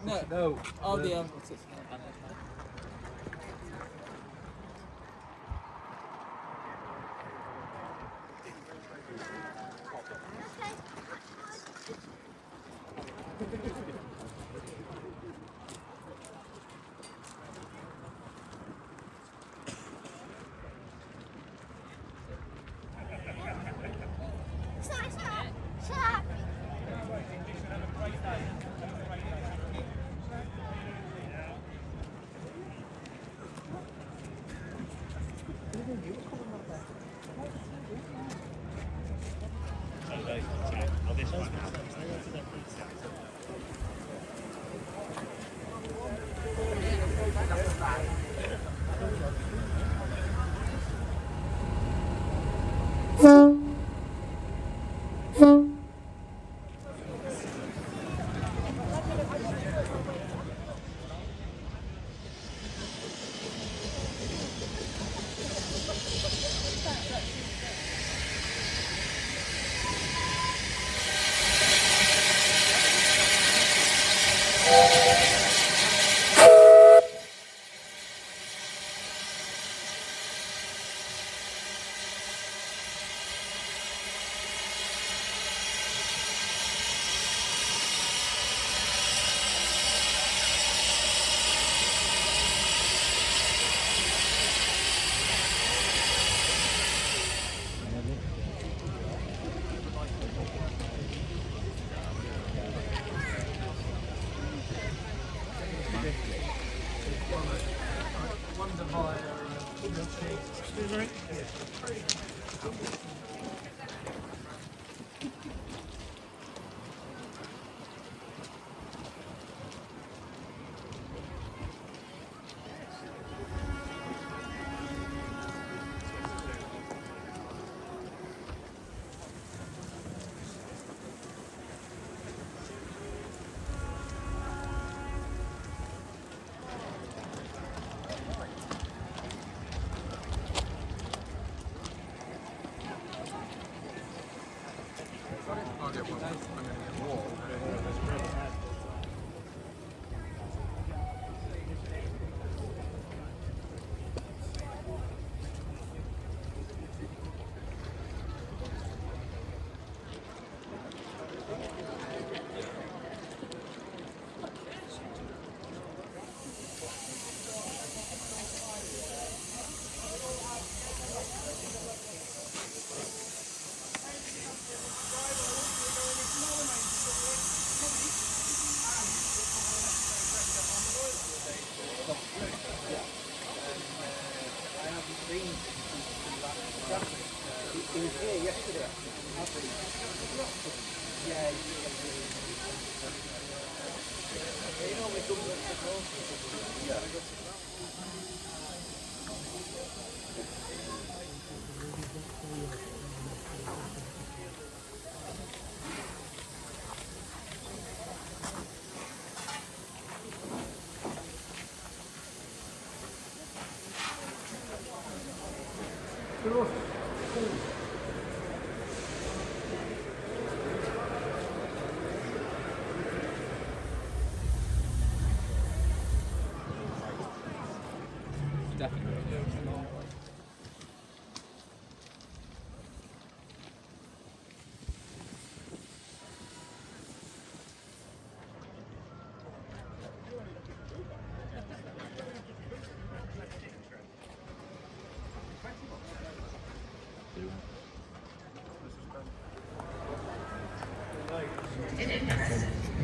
Oh, no. Oh, the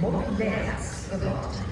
Vorwärts geworden.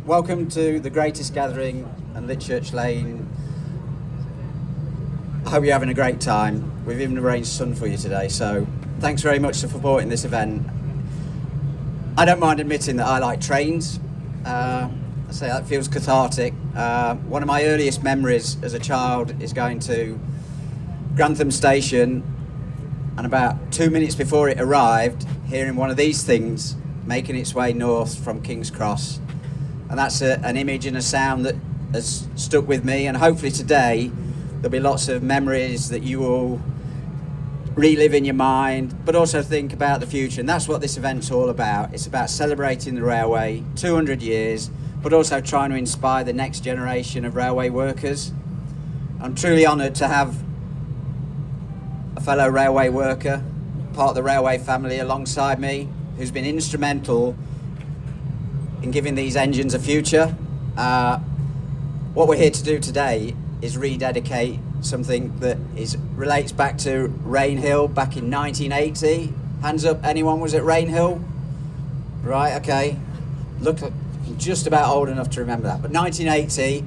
Welcome to the greatest gathering in Litchurch Lane. I hope you're having a great time. We've even arranged sun for you today, so thanks very much for supporting this event. I don't mind admitting that I like trains. I say that feels cathartic. One of my earliest memories as a child is going to Grantham Station, and about 2 minutes before it arrived, hearing one of these things making its way north from King's Cross. And that's an image and a sound that has stuck with me, and hopefully today there'll be lots of memories that you will relive in your mind, but also think about the future. And that's what this event's all about. It's about celebrating the railway, 200 years, but also trying to inspire the next generation of railway workers. I'm truly honoured to have a fellow railway worker, part of the railway family alongside me, who's been instrumental in giving these engines a future. What we're here to do today is rededicate something that relates back to Rainhill back in 1980. Hands up, anyone was at Rainhill? Right, okay. Look, I'm just about old enough to remember that. But 1980,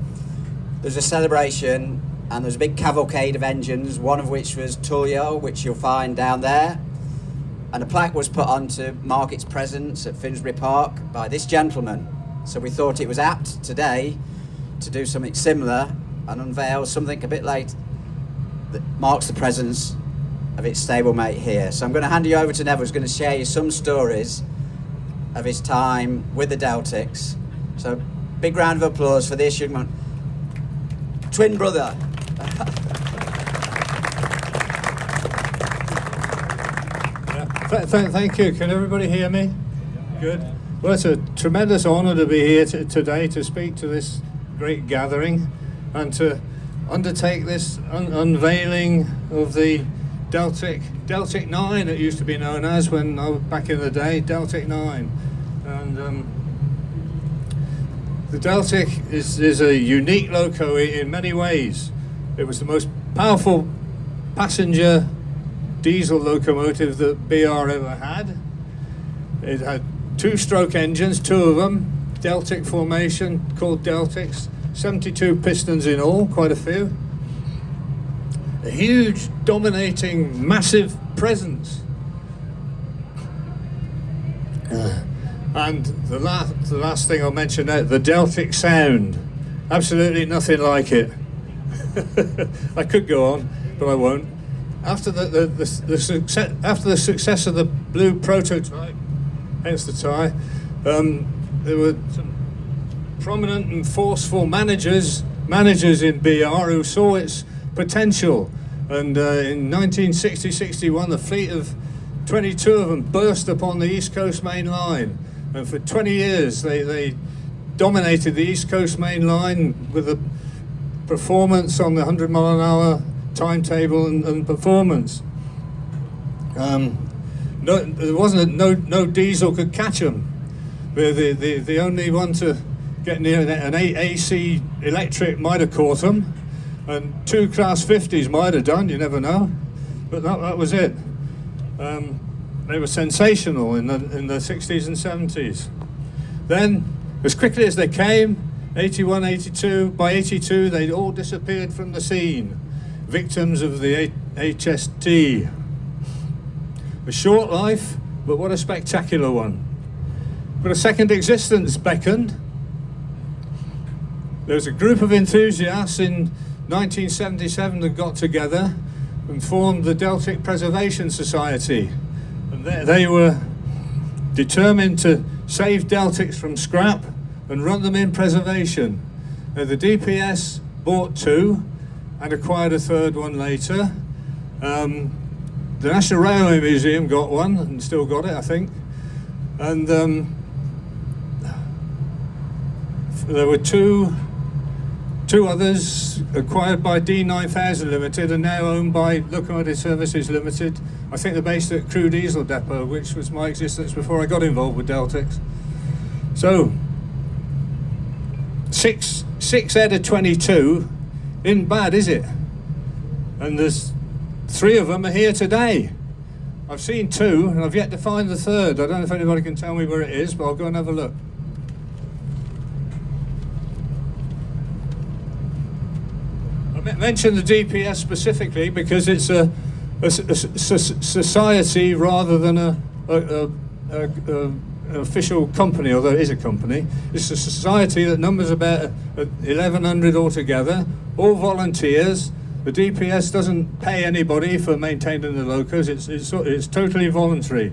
there's a celebration and there's a big cavalcade of engines, one of which was Tullio, which you'll find down there. And a plaque was put on to mark its presence at Finsbury Park by this gentleman. So we thought it was apt today to do something similar and unveil something a bit late that marks the presence of its stablemate here. So I'm going to hand you over to Neville, who's going to share you some stories of his time with the Deltics. So big round of applause for this young man. Twin brother. Thank you. Can everybody hear me? Good. Well, it's a tremendous honour to be here today to speak to this great gathering and to undertake this unveiling of the Deltic 9, it used to be known as when I was back in the day, Deltic 9. And the Deltic is a unique loco in many ways. It was the most powerful passenger diesel locomotive that BR ever had. It had two-stroke engines, two of them, Deltic formation, called Deltics, 72 pistons in all, quite a few. A huge, dominating, massive presence. And the last thing I'll mention now, the Deltic sound. Absolutely nothing like it. I could go on, but I won't. After the success of the blue prototype, hence the tie, there were some prominent and forceful managers in BR who saw its potential, and in 1960-61 the fleet of 22 of them burst upon the East Coast Main Line, and for 20 years they dominated the East Coast Main Line with a performance on the 100 mile an hour timetable and performance. No diesel could catch them. The only one to get near an AC electric might have caught them, and two Class 50s might have done, you never know, but that was it. They were sensational in the 60s and 70s. Then, as quickly as they came, 81, 82, by 82 they'd all disappeared from the scene, victims of the HST. A short life, but what a spectacular one. But a second existence beckoned. There was a group of enthusiasts in 1977 that got together and formed the Deltic Preservation Society. And they were determined to save Deltics from scrap and run them in preservation. The DPS bought two and acquired a third one later. The National Railway Museum got one and still got it, I think. And there were two others acquired by D9000 Limited and now owned by Locomotive Services Limited. I think they're based at Crewe Diesel Depot, which was my existence before I got involved with Deltics. So, six out of 22 isn't bad, is it? And there's 3 of them are here today. I've seen 2 and I've yet to find the third. I don't know if anybody can tell me where it is, but I'll go and have a look. I mentioned the DPS specifically because it's a society rather than an official company, although it is a company. It's a society that numbers about 1,100 altogether, all volunteers. The DPS doesn't pay anybody for maintaining the locos. It's totally voluntary.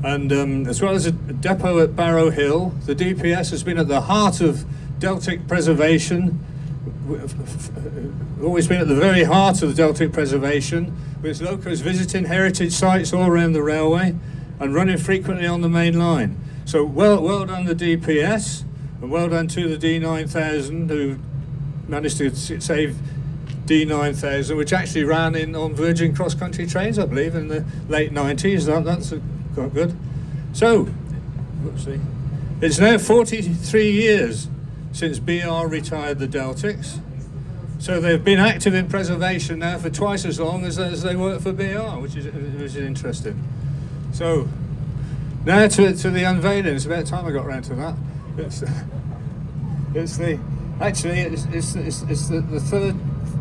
And as well as a depot at Barrow Hill, the DPS has been at the heart of Deltic preservation. Always been at the very heart of the Deltic preservation, with its locos visiting heritage sites all around the railway and running frequently on the main line. So well done the DPS, And well done to the D9000 who managed to save D9000, which actually ran on Virgin cross-country trains, I believe, in the late 90s. That's quite good. So, whoopsie. It's now 43 years since BR retired the Deltics. So they've been active in preservation now for twice as long as they worked for BR, which is interesting. So now to the unveiling. It's about time I got around to that. It's the third.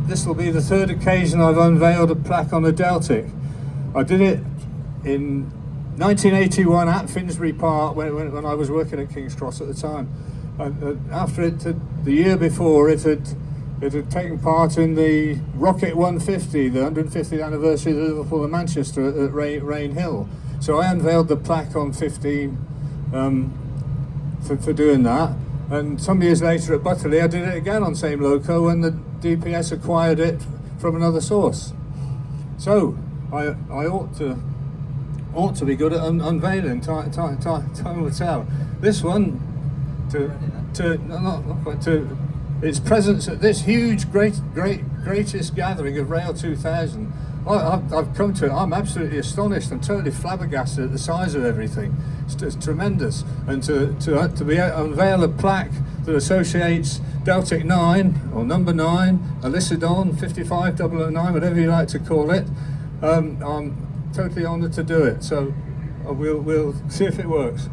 This will be the third occasion I've unveiled a plaque on a Deltic. I did it in 1981 at Finsbury Park when I was working at King's Cross at the time. And after the year before, it had taken part in the Rocket 150, the 150th anniversary of Liverpool and Manchester at Rain Hill. So I unveiled the plaque on 15 for doing that. And some years later at Butterley, I did it again on same loco when the DPS acquired it from another source. So I ought to be good at unveiling. Time will tell. This one not quite to its presence at this huge greatest gathering of Rail 2000. I've come to it. I'm absolutely astonished. I'm totally flabbergasted at the size of everything. It's tremendous. And to be able to unveil a plaque that associates Deltic 9 or number 9, Elisodon 55009, whatever you like to call it, I'm totally honoured to do it. So we'll see if it works.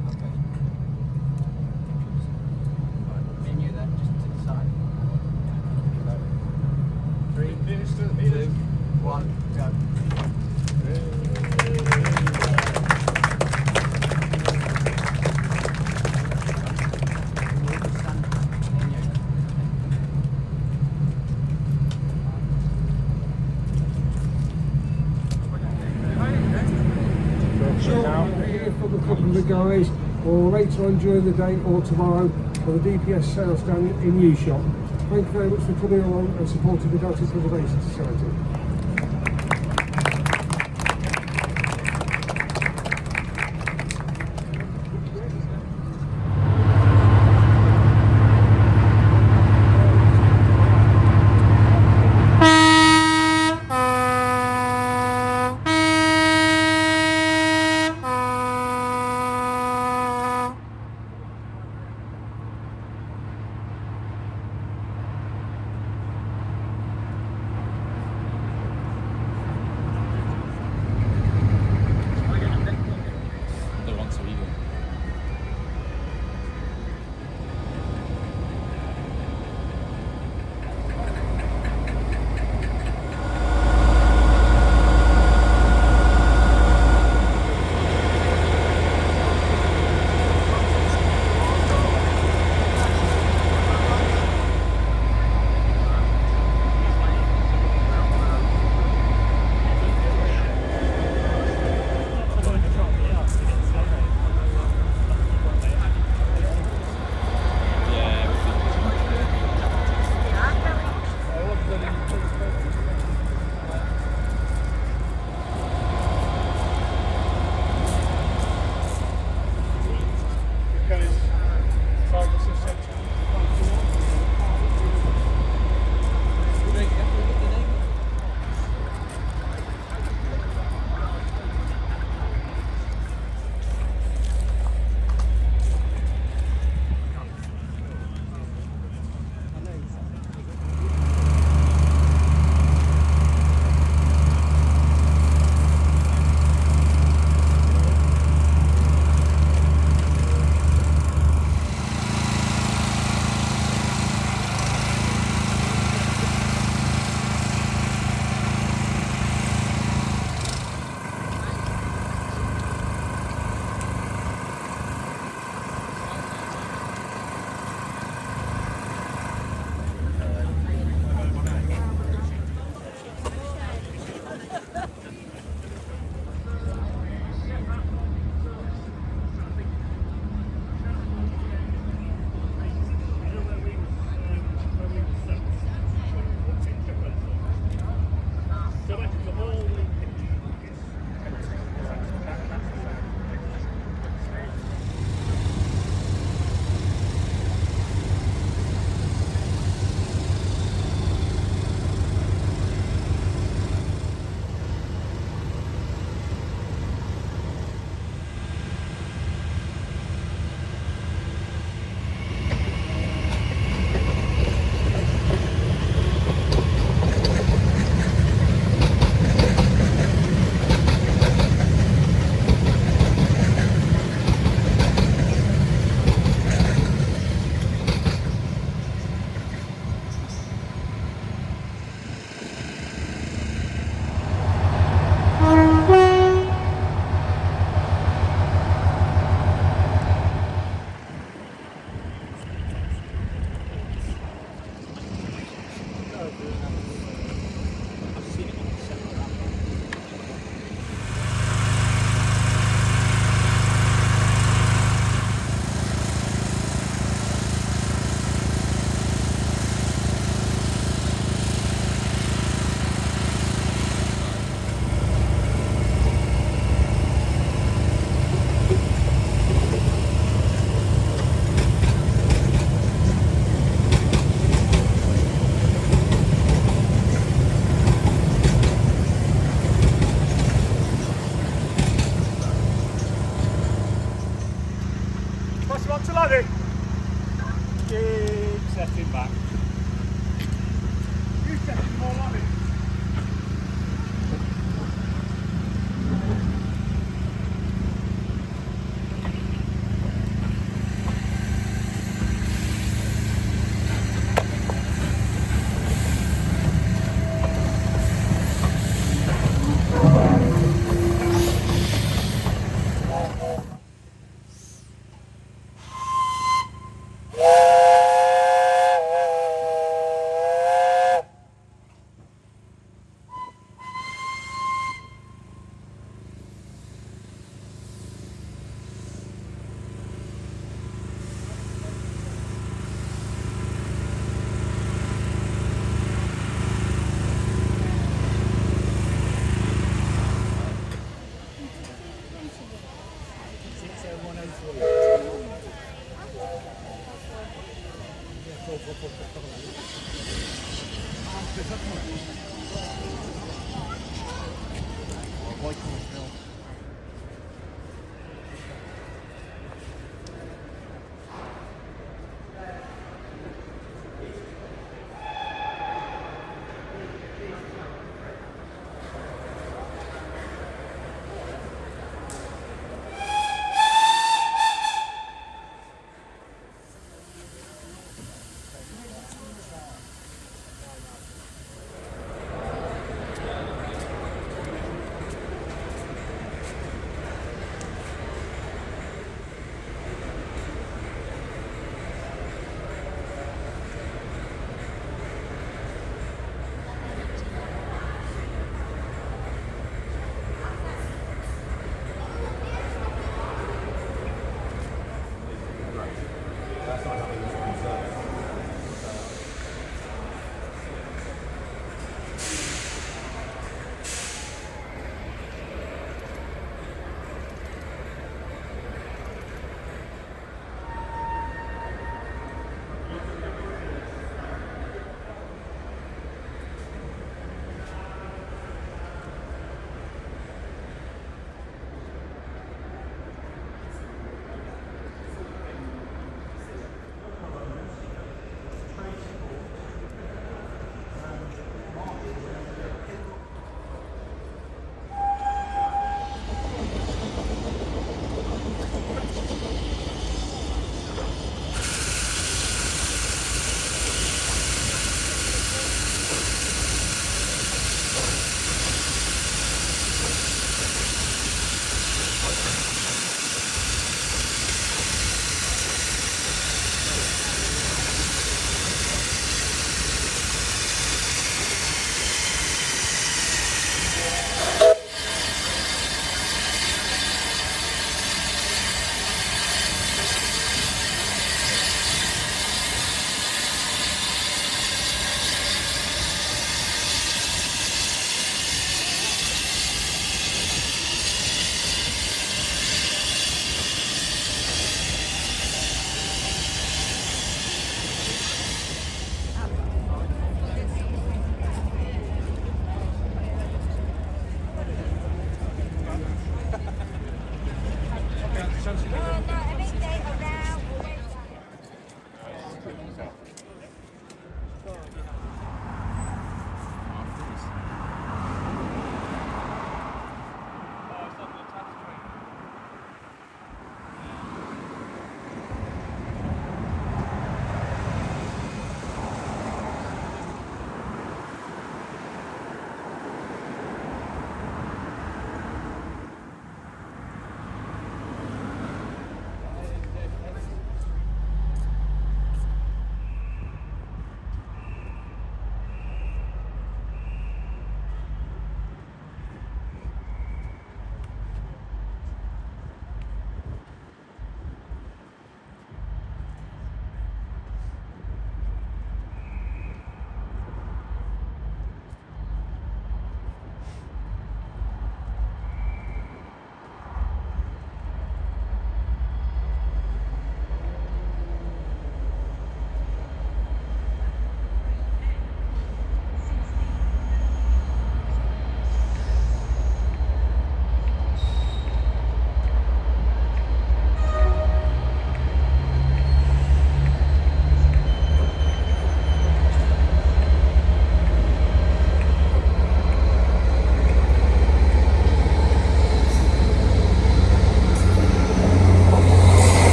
From a couple of the guys, or later on during the day or tomorrow for the DPS sales stand in U Shop. Thank you very much for coming along and supporting the Deltic Preservation Society. Setting back. You setting more on it.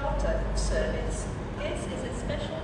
charter service. This is a special